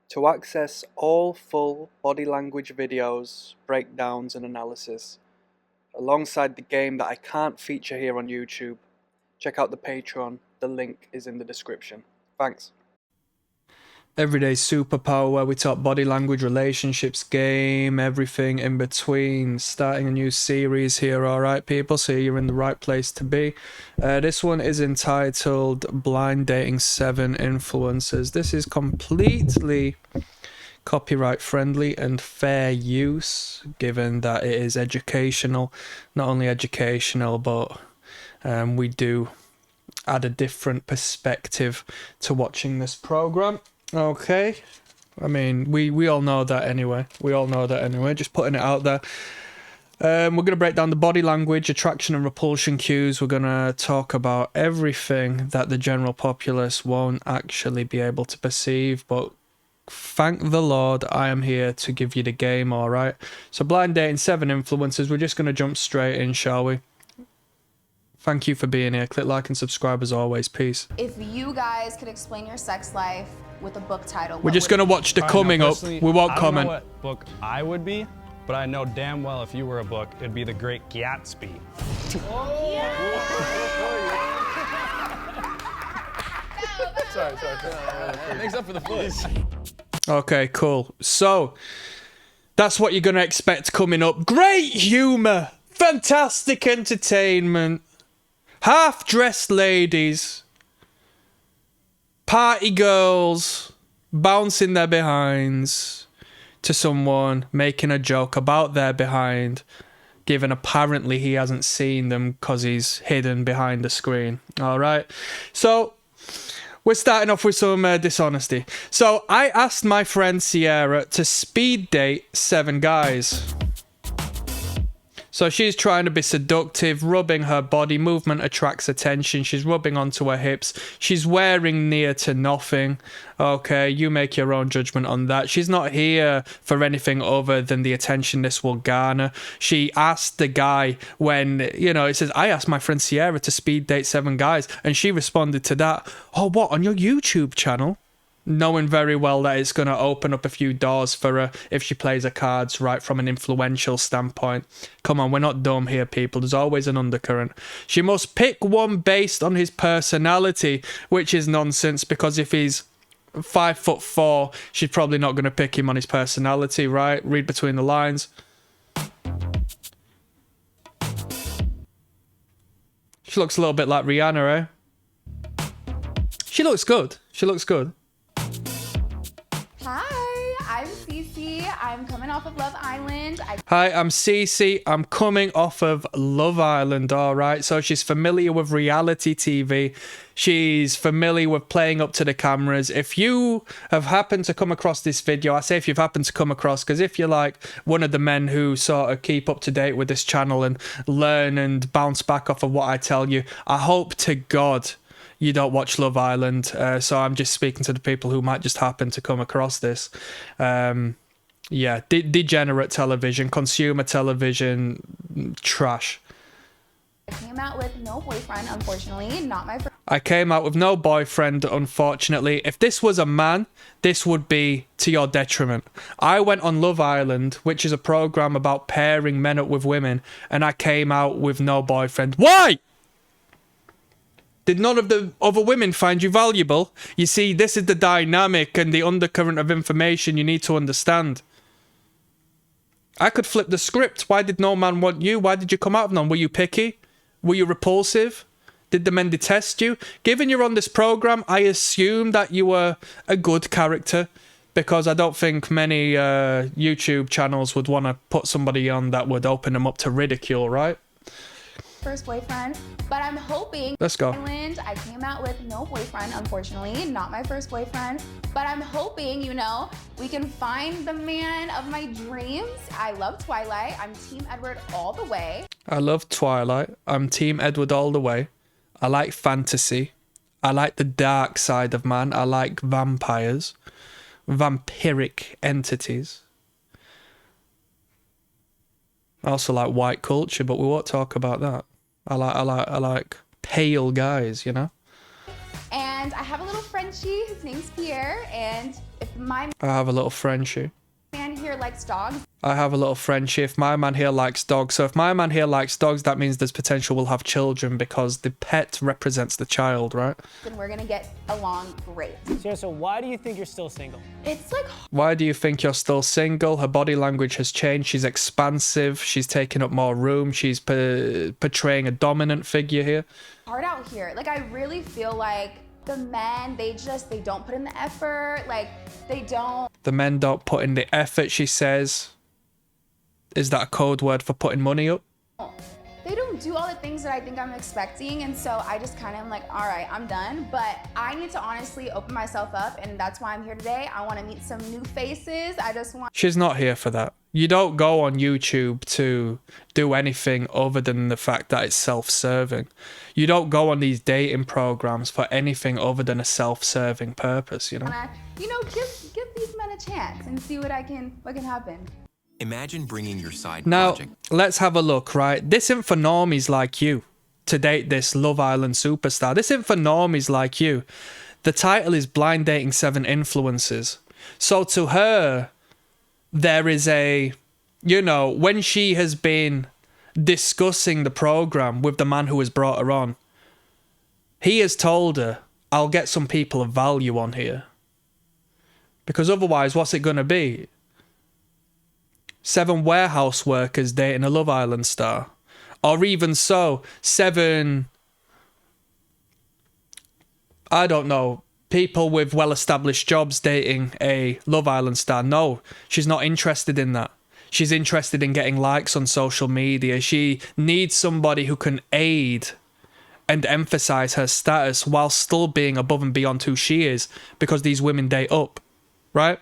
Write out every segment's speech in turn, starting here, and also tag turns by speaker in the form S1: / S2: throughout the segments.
S1: To access all full body language videos, breakdowns and analysis, alongside the game that I can't feature here on YouTube, check out the Patreon, the link is in the description. Thanks. Everyday Superpower, where we talk body language, relationships, game, everything in between. Starting a new series here, alright people, so you're in the right place to be. This one is entitled Blind Dating 7 Influencers. This is completely copyright friendly and fair use, given that it is educational. Not only educational, but we do add a different perspective to watching this program. Okay, I mean, we all know that anyway. Just putting it out there. We're going to break down the body language, attraction and repulsion cues. We're going to talk about everything that the general populace won't actually be able to perceive, but thank the Lord, I am here to give you the game, alright? So blind dating 7 influencers, we're just going to jump straight in, shall we? Thank you for being here. Click like and subscribe as always. Peace.
S2: If you guys could explain your sex life with a book title,
S1: we're just going to watch the coming up. We won't comment.
S3: I don't know what book I would be, but I know damn well if you were a book, it'd be The Great Gatsby. Oh. Yeah.
S4: Sorry. Makes up for the voice.
S1: Okay, cool. So, that's what you're going to expect coming up. Great humour, fantastic entertainment, half-dressed ladies, party girls bouncing their behinds to someone making a joke about their behind, given apparently he hasn't seen them because he's hidden behind the screen. Alright, so we're starting off with some dishonesty. So I asked my friend Sierra to speed date 7 guys. So she's trying to be seductive, rubbing her body. Movement attracts attention. She's rubbing onto her hips. She's wearing near to nothing. Okay, you make your own judgment on that. She's not here for anything other than the attention this will garner. She asked the guy when, you know, it says, I asked my friend Sierra to speed date 7 guys. And she responded to that, oh, what, on your YouTube channel? Knowing very well that it's going to open up a few doors for her if she plays her cards right from an influential standpoint. Come on, we're not dumb here, people. There's always an undercurrent. She must pick one based on his personality, which is nonsense, because if he's 5'4", she's probably not going to pick him on his personality, right? Read between the lines. She looks a little bit like Rihanna, eh? She looks good. She looks good.
S2: Hi, I'm Cece. I'm coming off of Love Island.
S1: Hi, I'm Cece. I'm coming off of Love Island, alright? So she's familiar with reality TV. She's familiar with playing up to the cameras. If you have happened to come across this video, I say if you've happened to come across, because if you're like one of the men who sort of keep up to date with this channel and learn and bounce back off of what I tell you, I hope to God you don't watch Love Island, so I'm just speaking to the people who might just happen to come across this. Yeah, degenerate television, consumer television, trash.
S2: I came out with no boyfriend, unfortunately. Not my first.
S1: I came out with no boyfriend, unfortunately. If this was a man, this would be to your detriment. I went on Love Island, which is a program about pairing men up with women, and I came out with no boyfriend. Why? Did none of the other women find you valuable? You see, this is the dynamic and the undercurrent of information you need to understand. I could flip the script. Why did no man want you? Why did you come out of none? Were you picky? Were you repulsive? Did the men detest you? Given you're on this program, I assume that you were a good character, because I don't think many YouTube channels would want to put somebody on that would open them up to ridicule, right?
S2: First boyfriend, but I'm hoping.
S1: Let's go.
S2: Island, I came out with no boyfriend, unfortunately. Not my first boyfriend, but I'm hoping, you know, we can find the man of my dreams. I love Twilight. I'm Team Edward all the way.
S1: I love Twilight. I'm Team Edward all the way. I like fantasy. I like the dark side of man. I like vampires, vampiric entities. I also like white culture, but we won't talk about that. I like pale guys, you know?
S2: And I have a little Frenchie. His name's Pierre. And if my
S1: I have a little Frenchie.
S2: man here likes dogs,
S1: I have a little Frenchie. If my man here likes dogs. So if my man here likes dogs, that means there's potential we'll have children because the pet represents the child, right?
S2: then we're gonna get along great.
S5: Sarah, so why do you think you're still single?
S2: It's like
S1: Why do you think you're still single? Her body language has changed. She's expansive. She's taking up more room. She's portraying a dominant figure here.
S2: hard out here. Like, I really feel like the men, they don't put in the effort. Like, they don't.
S1: The men don't put in the effort, she says. Is that a code word for putting money up?
S2: They don't do all the things that I think I'm expecting, and so I just kind of am like, all right, I'm done. But I need to honestly open myself up, and that's why I'm here today. I want to meet some new faces. I just want.
S1: She's not here for that. You don't go on YouTube to do anything other than the fact that it's self-serving. You don't go on these dating programs for anything other than a self-serving purpose, you know?
S2: Give these men a chance and see what can happen.
S6: Imagine bringing your side
S1: Now,
S6: project.
S1: let's have a look, right? This isn't for normies like you to date this Love Island superstar. This isn't for normies like you. The title is Blind Dating 7 Influencers. So to her, there is a, when she has been discussing the program with the man who has brought her on, he has told her, I'll get some people of value on here. Because otherwise, what's it going to be? 7 warehouse workers dating a Love Island star. Or even so, 7, I don't know, people with well-established jobs dating a Love Island star. No, she's not interested in that. She's interested in getting likes on social media. She needs somebody who can aid and emphasize her status while still being above and beyond who she is, because these women date up, right?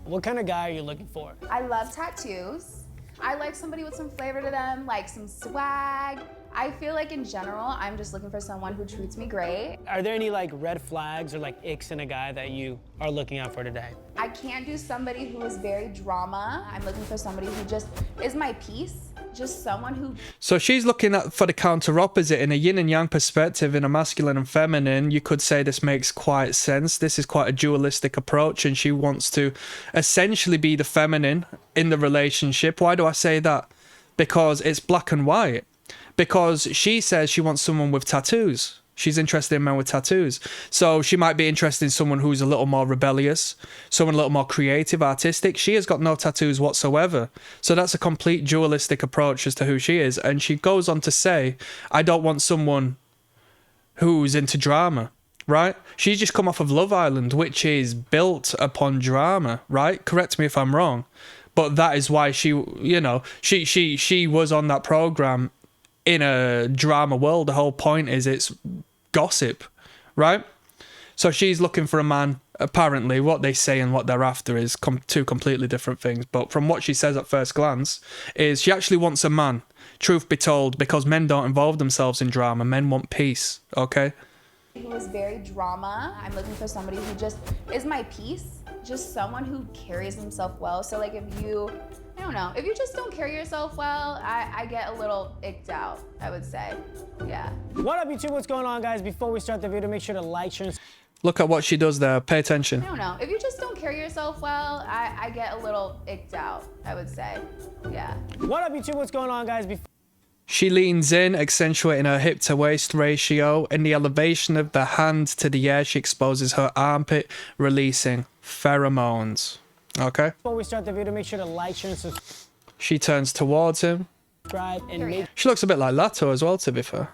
S5: What kind of guy are you looking for?
S2: I love tattoos. I like somebody with some flavor to them, like some swag. I feel like in general, I'm just looking for someone who treats me great.
S5: Are there any like red flags or like icks in a guy that you are looking out for today?
S2: I can't do somebody who is very drama. I'm looking for somebody who just is my peace. Just someone who...
S1: So she's looking at for the counter opposite in a yin and yang perspective, in a masculine and feminine. You could say this makes quite sense. This is quite a dualistic approach, and she wants to essentially be the feminine in the relationship. Why do I say that? Because it's black and white. Because she says she wants someone with tattoos. She's interested in men with tattoos. So she might be interested in someone who's a little more rebellious, someone a little more creative, artistic. She has got no tattoos whatsoever. So that's a complete dualistic approach as to who she is. And she goes on to say, I don't want someone who's into drama, right? She's just come off of Love Island, which is built upon drama, right? Correct me if I'm wrong. But that is why she was on that program in a drama world. The whole point is it's gossip, right? So she's looking for a man. Apparently what they say and what they're after is two completely different things. But from what she says at first glance is she actually wants a man, truth be told, because men don't involve themselves in drama. Men want peace, okay?
S2: Who is very drama. I'm looking for somebody who just is my peace. Just someone who carries himself well. So like if you just don't carry yourself well, I get a little icked out, I would say. Yeah.
S5: What up, YouTube? What's going on, guys? Before we start the video, make sure to like, share, and...
S1: Look at what she does there. Pay attention.
S2: If you just don't carry yourself well, I get a little icked out, I would say. Yeah.
S5: What up, YouTube? What's going on, guys?
S1: She leans in, accentuating her hip to waist ratio. In the elevation of the hand to the air, she exposes her armpit, releasing pheromones. Okay?
S5: Before we start the video, make sure to like, share, and
S1: She turns towards him.
S5: subscribe, and make
S1: She looks a bit like Lato as well, to be fair.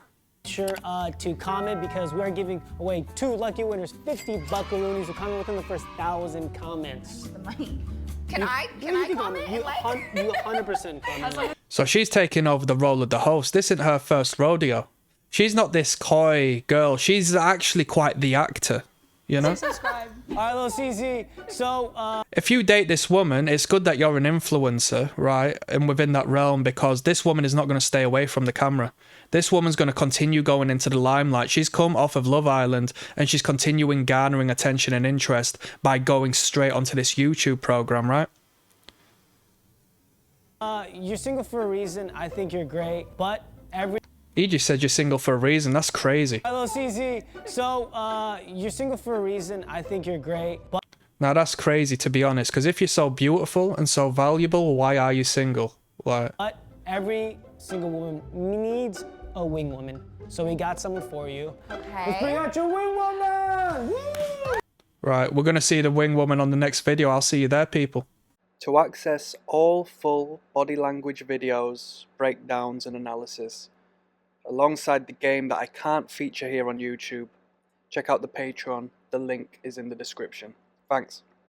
S5: sure to comment, because we are giving away 2 lucky winners, 50 buckaloonies who comment within the first 1,000 comments.
S2: The money. Can I comment?
S5: You 100% comment.
S1: So she's taking over the role of the host. This isn't her first rodeo. She's not this coy girl. She's actually quite the actor, you know?
S5: All right, little CZ. So,
S1: If you date this woman, it's good that you're an influencer, right? And within that realm, because this woman is not going to stay away from the camera. This woman's going to continue going into the limelight. She's come off of Love Island, and she's continuing garnering attention and interest by going straight onto this YouTube program, right?
S5: you're single for a reason. I think you're great, but
S1: He just said you're single for a reason. That's crazy.
S5: Hello, CZ. So, you're single for a reason. I think you're great, but...
S7: Now that's crazy, to be honest, because if you're so beautiful and so valuable, why are you single? Like,
S5: But every single woman needs a wing woman. So we got someone for you. Let's bring
S2: Okay.
S5: out your wing woman! Woo!
S7: right, we're going to see the wing woman on the next video. I'll see you there, people.
S1: To access all full body language videos, breakdowns and analysis, alongside the game that I can't feature here on YouTube, check out the Patreon. The link is in the description. Thanks.